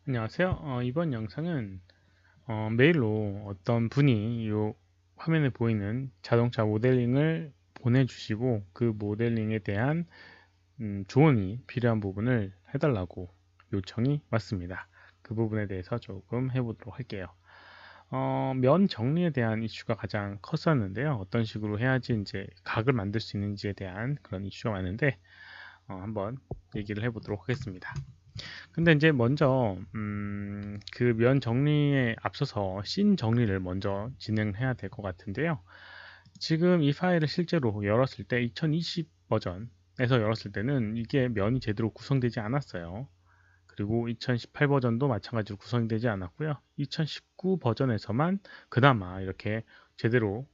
안녕하세요. 이번 영상은 메일로 어떤 분이 이 화면에 보이는 자동차 모델링을 보내주시고 그 모델링에 대한 조언이 필요한 부분을 해달라고 요청이 왔습니다. 그 부분에 대해서 조금 해보도록 할게요. 면 정리에 대한 이슈가 가장 컸었는데요. 어떤 식으로 해야지 이제 각을 만들 수 있는지에 대한 그런 이슈가 많은데 한번 얘기를 해보도록 하겠습니다. 근데 이제 먼저 그 면 정리에 앞서서 씬 정리를 먼저 진행해야 될 것 같은데요. 지금 이 파일을 실제로 열었을 때 2020 버전에서 열었을 때는 이게 면이 제대로 구성되지 않았어요. 그리고 2018 버전도 마찬가지로 구성되지 않았고요. 2019 버전에서만 그나마 이렇게 제대로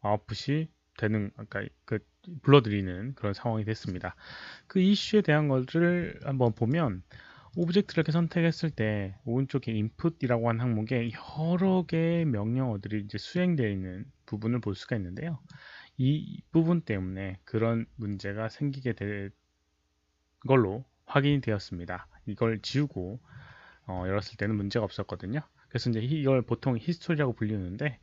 아웃풋이 되는, 아까 그 불러들이는 그런 상황이 됐습니다. 그 이슈에 대한 것을 한번 보면 오브젝트를 이렇게 선택했을 때 오른쪽에 input이라고 하는 항목에 여러 개의 명령어들이 이제 수행되어 있는 부분을 볼 수가 있는데요. 이 부분 때문에 그런 문제가 생기게 될 걸로 확인이 되었습니다. 이걸 지우고 열었을 때는 문제가 없었거든요. 그래서 이제 이걸 보통 히스토리라고 불리는데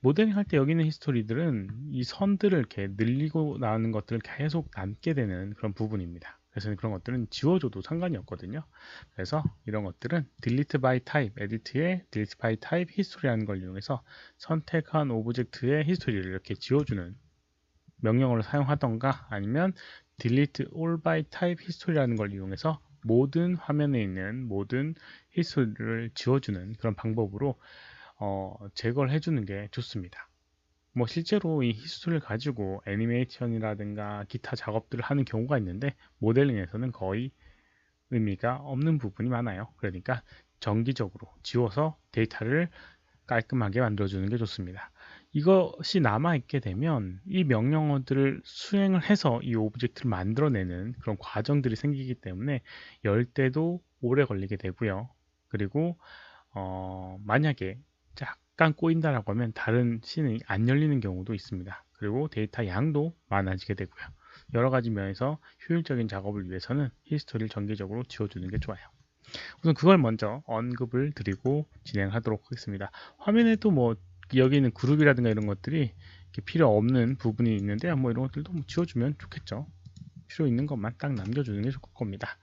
모델링 할 때 여기 있는 히스토리들은 이 선들을 이렇게 늘리고 나가는 것들을 계속 남게 되는 그런 부분입니다. 그래서 그런 것들은 지워줘도 상관이 없거든요. 그래서 이런 것들은 delete by type, edit의 delete by type history라는 걸 이용해서 선택한 오브젝트의 히스토리를 이렇게 지워주는 명령어를 사용하던가 아니면 delete all by type history라는 걸 이용해서 모든 화면에 있는 모든 히스토리를 지워주는 그런 방법으로 제거를 해주는 게 좋습니다. 뭐 실제로 이 히스토리를 가지고 애니메이션이라든가 기타 작업들을 하는 경우가 있는데 모델링에서는 거의 의미가 없는 부분이 많아요. 그러니까 정기적으로 지워서 데이터를 깔끔하게 만들어주는 게 좋습니다. 이것이 남아있게 되면 이 명령어들을 수행을 해서 이 오브젝트를 만들어내는 그런 과정들이 생기기 때문에 열 때도 오래 걸리게 되고요. 그리고 만약에 약간 꼬인다라고 하면 다른 씬이 안 열리는 경우도 있습니다. 그리고 데이터 양도 많아지게 되고요. 여러 가지 면에서 효율적인 작업을 위해서는 히스토리를 정기적으로 지워주는 게 좋아요. 우선 그걸 먼저 언급을 드리고 진행하도록 하겠습니다. 화면에도 뭐 여기 있는 그룹이라든가 이런 것들이 필요 없는 부분이 있는데요. 뭐 이런 것들도 뭐 지워주면 좋겠죠. 필요 있는 것만 딱 남겨주는 게 좋을 겁니다.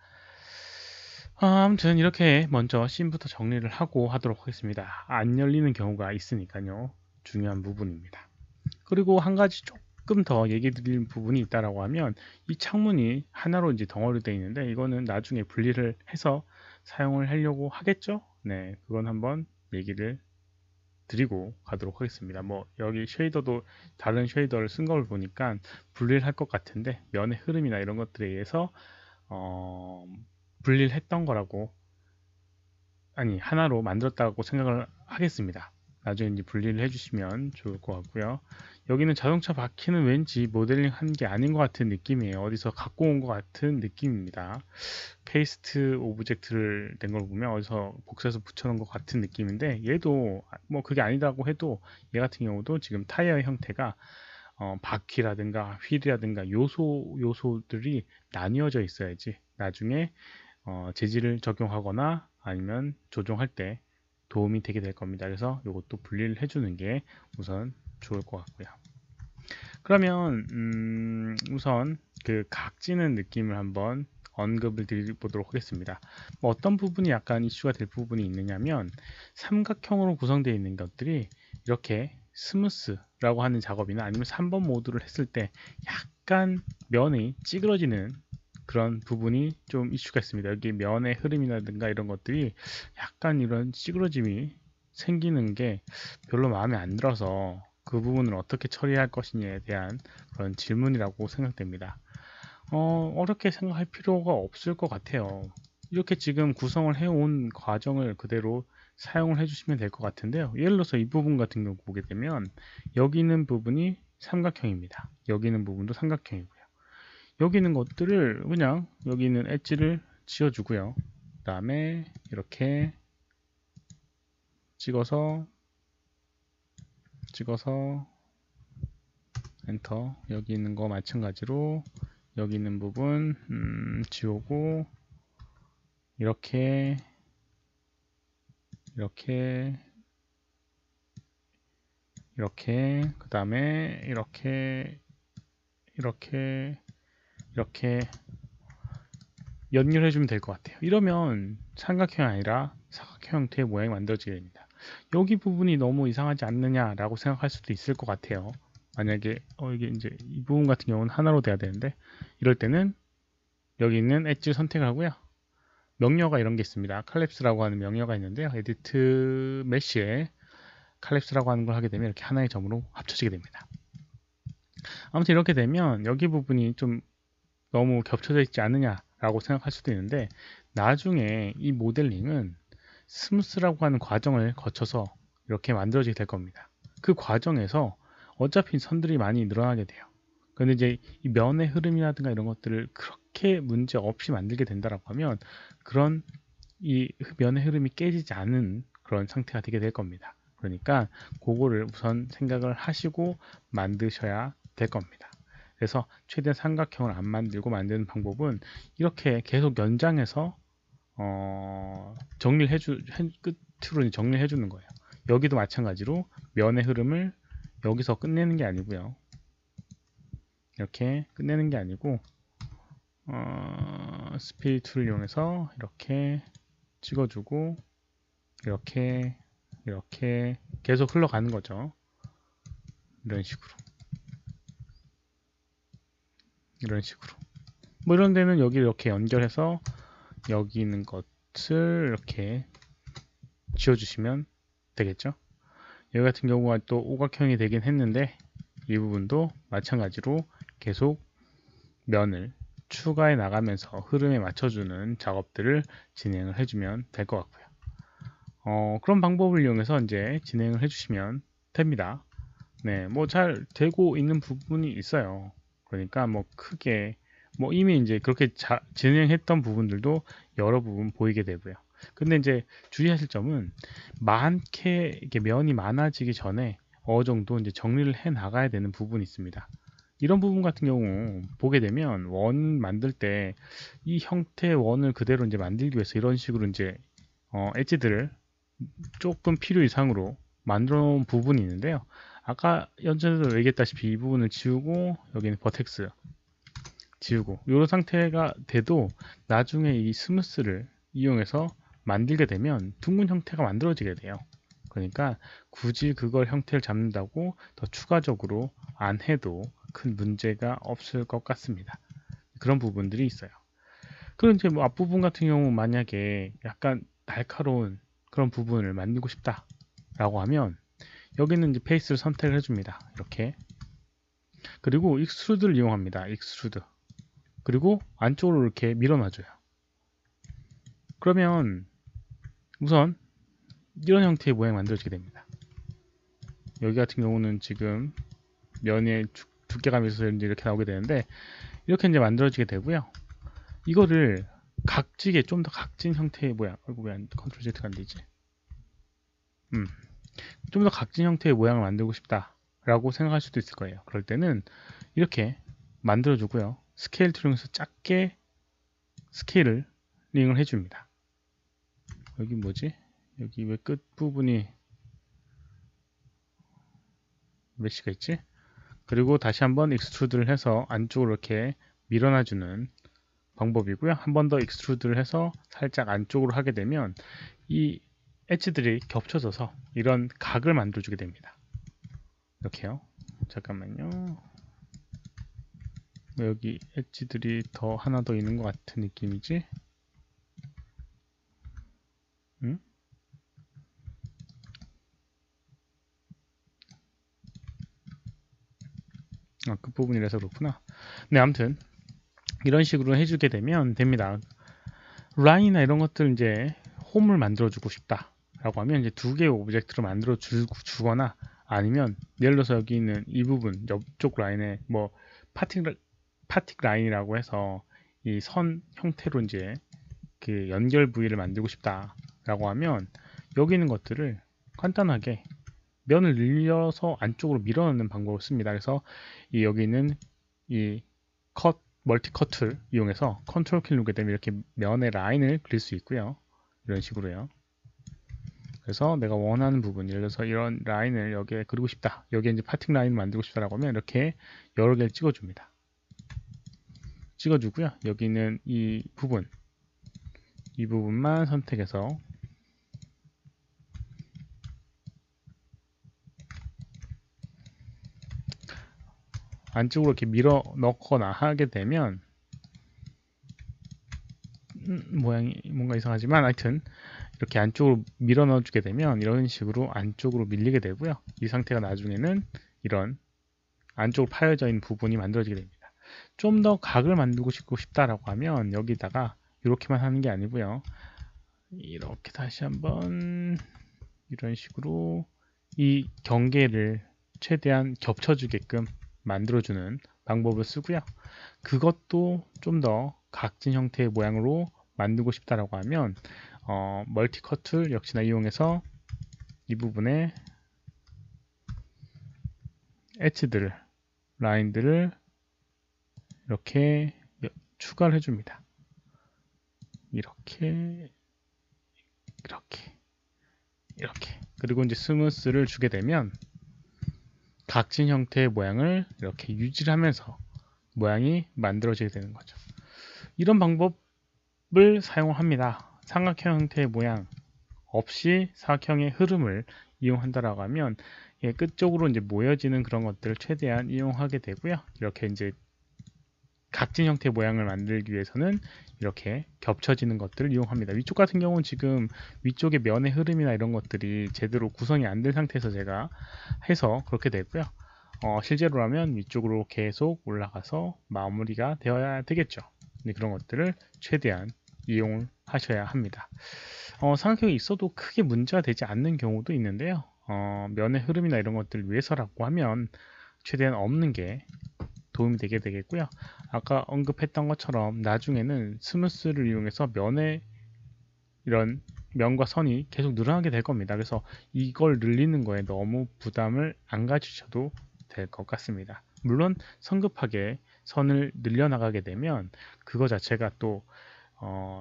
아무튼 이렇게 먼저 씬부터 정리를 하고 하도록 하겠습니다. 안 열리는 경우가 있으니까요. 중요한 부분입니다. 그리고 한 가지 조금 더 얘기 드릴 부분이 있다라고 하면 이 창문이 하나로 이제 덩어리 되어 있는데 이거는 나중에 분리를 해서 사용을 하려고 하겠죠? 네, 그건 한번 얘기를 드리고 가도록 하겠습니다. 뭐 여기 쉐이더도 다른 쉐이더를 쓴 걸 보니까 분리를 할 것 같은데 면의 흐름이나 이런 것들에 의해서 어, 분리를 했던 거라고, 아니 하나로 만들었다고 생각을 하겠습니다. 나중에 이제 분리를 해주시면 좋을 것 같고요. 여기는 자동차 바퀴는 왠지 모델링 한 게 아닌 것 같은 느낌이에요. 어디서 갖고 온 것 같은 느낌입니다. 페이스트 오브젝트를 된 걸 보면 어디서 복사해서 붙여놓은 것 같은 느낌인데 얘도 뭐 그게 아니다고 해도 얘 같은 경우도 지금 타이어의 형태가 바퀴라든가 휠이라든가 요소들이 나뉘어져 있어야지 나중에 재질을 적용하거나 아니면 조정할 때 도움이 되게 될 겁니다. 그래서 이것도 분리를 해주는 게 우선 좋을 것 같고요. 그러면 우선 그 각지는 느낌을 한번 언급을 드려보도록 하겠습니다. 뭐 어떤 부분이 약간 이슈가 될 부분이 있느냐면 삼각형으로 구성되어 있는 것들이 이렇게 스무스라고 하는 작업이나 아니면 3번 모드를 했을 때 약간 면이 찌그러지는 그런 부분이 좀 이슈가 있습니다. 여기 면의 흐름이라든가 이런 것들이 약간 이런 찌그러짐이 생기는 게 별로 마음에 안 들어서 그 부분을 어떻게 처리할 것이냐에 대한 그런 질문이라고 생각됩니다. 어렵게 생각할 필요가 없을 것 같아요. 이렇게 지금 구성을 해온 과정을 그대로 사용을 해주시면 될 것 같은데요. 예를 들어서 이 부분 같은 경우 보게 되면 여기 있는 부분이 삼각형입니다. 여기 있는 부분도 삼각형이고요. 여기 있는 것들을 그냥 여기 있는 엣지를 지워주고요. 그 다음에 이렇게 찍어서 엔터. 여기 있는 거 마찬가지로 여기 있는 부분 지우고 이렇게 이렇게 그 다음에 이렇게 연결해 주면 될 것 같아요. 이러면 삼각형이 아니라 사각형 형태의 모양이 만들어지게 됩니다. 여기 부분이 너무 이상하지 않느냐라고 생각할 수도 있을 것 같아요. 만약에 이게 이제 이 부분 같은 경우는 하나로 돼야 되는데, 이럴 때는 여기 있는 엣지 선택을 하고요. 명령어가 이런 게 있습니다. 칼랩스라고 하는 명령어가 있는데요. 에디트 메쉬에 칼랩스라고 하는 걸 하게 되면 이렇게 하나의 점으로 합쳐지게 됩니다. 아무튼 이렇게 되면 여기 부분이 좀 너무 겹쳐져 있지 않느냐라고 생각할 수도 있는데, 나중에 이 모델링은 스무스라고 하는 과정을 거쳐서 이렇게 만들어지게 될 겁니다. 그 과정에서 어차피 선들이 많이 늘어나게 돼요. 근데 이제 이 면의 흐름이라든가 이런 것들을 그렇게 문제 없이 만들게 된다라고 하면, 그런 이 면의 흐름이 깨지지 않은 그런 상태가 되게 될 겁니다. 그러니까 그거를 우선 생각을 하시고 만드셔야 될 겁니다. 그래서 최대한 삼각형을 안 만들고 만드는 방법은 이렇게 계속 연장해서 끝으로 정리해 주는 거예요. 여기도 마찬가지로 면의 흐름을 여기서 끝내는 게 아니고요. 이렇게 끝내는 게 아니고 스피드 툴을 이용해서 이렇게 찍어주고 이렇게 계속 흘러가는 거죠. 이런 식으로 뭐 이런 데는 여기 이렇게 연결해서 여기 있는 것을 이렇게 지워주시면 되겠죠. 여기 같은 경우가 또 오각형이 되긴 했는데, 이 부분도 마찬가지로 계속 면을 추가해 나가면서 흐름에 맞춰주는 작업들을 진행을 해주면 될 것 같고요. 그런 방법을 이용해서 이제 진행을 해주시면 됩니다. 네, 뭐 잘 되고 있는 부분이 있어요. 그러니까 뭐 크게 뭐 이미 이제 그렇게 진행했던 부분들도 여러 부분 보이게 되고요. 근데 이제 주의하실 점은 많게 이렇게 면이 많아지기 전에 어느 정도 이제 정리를 해 나가야 되는 부분이 있습니다. 이런 부분 같은 경우 보게 되면 원 만들 때 이 형태의 원을 그대로 이제 만들기 위해서 이런 식으로 이제 엣지들을 조금 필요 이상으로 만들어 놓은 부분이 있는데요. 아까 연전에도 얘기했다시피 이 부분을 지우고 여기는 버텍스 지우고 이런 상태가 돼도 나중에 이 스무스를 이용해서 만들게 되면 둥근 형태가 만들어지게 돼요. 그러니까 굳이 그걸 형태를 잡는다고 더 추가적으로 안 해도 큰 문제가 없을 것 같습니다. 그런 부분들이 있어요. 그럼 이제 뭐 앞부분 같은 경우 만약에 약간 날카로운 그런 부분을 만들고 싶다라고 하면 여기는 이제 페이스를 선택을 해줍니다. 이렇게. 그리고 익스트루드를 이용합니다. 익스트루드. 그리고 안쪽으로 이렇게 밀어놔줘요. 그러면 우선 이런 형태의 모양이 만들어지게 됩니다. 여기 같은 경우는 지금 면의 두께감이 있어서 이렇게 나오게 되는데, 이렇게 이제 만들어지게 되고요. 이거를 각지게 좀 더 각진 형태의 모양, 왜 컨트롤 Z가 안 되지? 좀 더 각진 형태의 모양을 만들고 싶다라고 생각할 수도 있을 거예요. 그럴 때는 이렇게 만들어주고요. 스케일 툴링에서 작게 스케일을 링을 해줍니다. 여기 뭐지? 여기 왜 끝부분이 메쉬가 있지? 그리고 다시 한번 익스트루드를 해서 안쪽으로 이렇게 밀어놔주는 방법이고요. 한 번 더 익스트루드를 해서 살짝 안쪽으로 하게 되면 이 엣지들이 겹쳐져서 이런 각을 만들어주게 됩니다. 이렇게요. 잠깐만요. 여기 엣지들이 더 하나 더 있는 것 같은 느낌이지? 응? 끝부분이라서 그렇구나. 네, 아무튼 이런 식으로 해주게 되면 됩니다. 라인이나 이런 것들 이제 홈을 만들어주고 싶다라고 하면 이제 두 개의 오브젝트를 만들어 주거나, 아니면 예를 들어서 여기 있는 이 부분 옆쪽 라인에 뭐 파틱 라인이라고 해서 이 선 형태로 이제 그 연결 부위를 만들고 싶다라고 하면 여기 있는 것들을 간단하게 면을 늘려서 안쪽으로 밀어넣는 방법을 씁니다. 그래서 여기 있는 이 멀티 컷을 이용해서 컨트롤 키를 누르게 되면 이렇게 면의 라인을 그릴 수 있고요. 이런 식으로요. 그래서 내가 원하는 부분, 예를 들어서 이런 라인을 여기에 그리고 싶다. 여기에 이제 파팅 라인 만들고 싶다라고 하면 이렇게 여러 개를 찍어줍니다. 찍어주고요. 여기 있는 이 부분만 선택해서 안쪽으로 이렇게 밀어 넣거나 하게 되면 모양이 뭔가 이상하지만 하여튼 이렇게 안쪽으로 밀어 넣어주게 되면 이런 식으로 안쪽으로 밀리게 되고요. 이 상태가 나중에는 이런 안쪽으로 파여져 있는 부분이 만들어지게 됩니다. 좀 더 각을 만들고 싶다라고 하면 여기다가 이렇게만 하는 게 아니고요. 이렇게 다시 한번 이런 식으로 이 경계를 최대한 겹쳐주게끔 만들어주는 방법을 쓰고요. 그것도 좀 더 각진 형태의 모양으로 만들고 싶다라고 하면 멀티컷 툴 역시나 이용해서 이 부분에 엣지들을 라인들을 이렇게 추가를 해줍니다. 이렇게 그리고 이제 스무스를 주게 되면 각진 형태의 모양을 이렇게 유지를 하면서 모양이 만들어지게 되는 거죠. 이런 방법을 사용합니다. 삼각형 형태의 모양 없이 사각형의 흐름을 이용한다라고 하면 끝쪽으로 이제 모여지는 그런 것들을 최대한 이용하게 되고요. 이렇게 이제 각진 형태의 모양을 만들기 위해서는 이렇게 겹쳐지는 것들을 이용합니다. 위쪽 같은 경우는 지금 위쪽의 면의 흐름이나 이런 것들이 제대로 구성이 안 된 상태에서 제가 해서 그렇게 되고요. 실제로라면 위쪽으로 계속 올라가서 마무리가 되어야 되겠죠. 그런 것들을 최대한 이용을 하셔야 합니다. 삼각형이 있어도 크게 문제가 되지 않는 경우도 있는데요. 면의 흐름이나 이런 것들을 위해서라고 하면 최대한 없는 게 도움이 되게 되겠고요. 아까 언급했던 것처럼 나중에는 스무스를 이용해서 면의 이런 면과 선이 계속 늘어나게 될 겁니다. 그래서 이걸 늘리는 거에 너무 부담을 안 가지셔도 될 것 같습니다. 물론 성급하게 선을 늘려나가게 되면 그거 자체가 또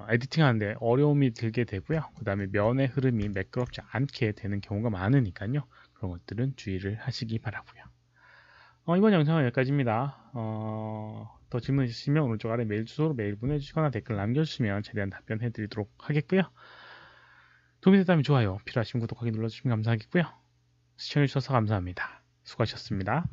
에디팅 하는데 어려움이 들게 되고요. 그 다음에 면의 흐름이 매끄럽지 않게 되는 경우가 많으니까요. 그런 것들은 주의를 하시기 바라고요. 이번 영상은 여기까지입니다. 더 질문 있으시면 오른쪽 아래 메일 주소로 메일 보내주시거나 댓글 남겨주시면 최대한 답변해 드리도록 하겠고요. 도움이 됐다면 좋아요, 필요하시면 구독하기 눌러주시면 감사하겠고요. 시청해주셔서 감사합니다. 수고하셨습니다.